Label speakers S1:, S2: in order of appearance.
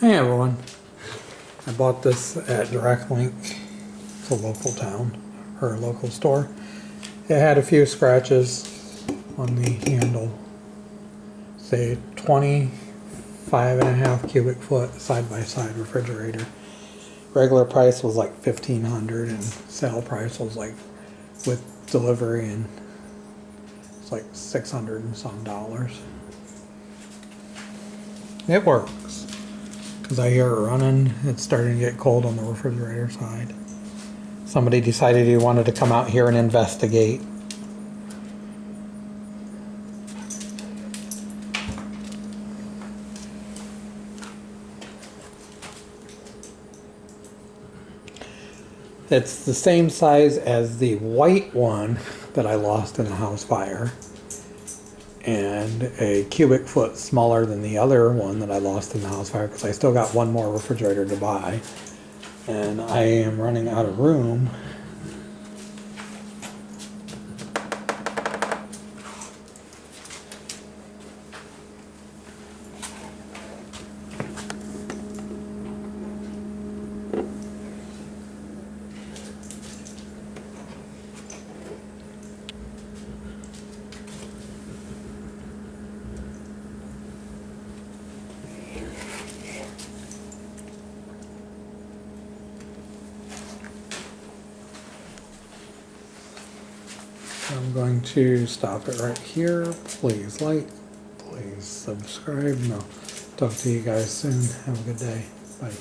S1: Hey everyone, I bought this at Direct Link. It's a local town, or a local store. It had a few scratches on the handle. Say 25.5 cubic foot side-by-side refrigerator. Regular price was like $1,500 and sale price was like, with delivery, and it's like $600 and some dollars. It works. Because I hear it running, it's starting to get cold on the refrigerator side. Somebody decided he wanted to come out here and investigate. It's the same size as the white one that I lost in a house fire, and a cubic foot smaller than the other one that I lost in the house fire, because I still got one more refrigerator to buy, and I am running out of room. I'm going to stop it right here. Please like, please subscribe. No, talk to you guys soon. Have a good day. Bye.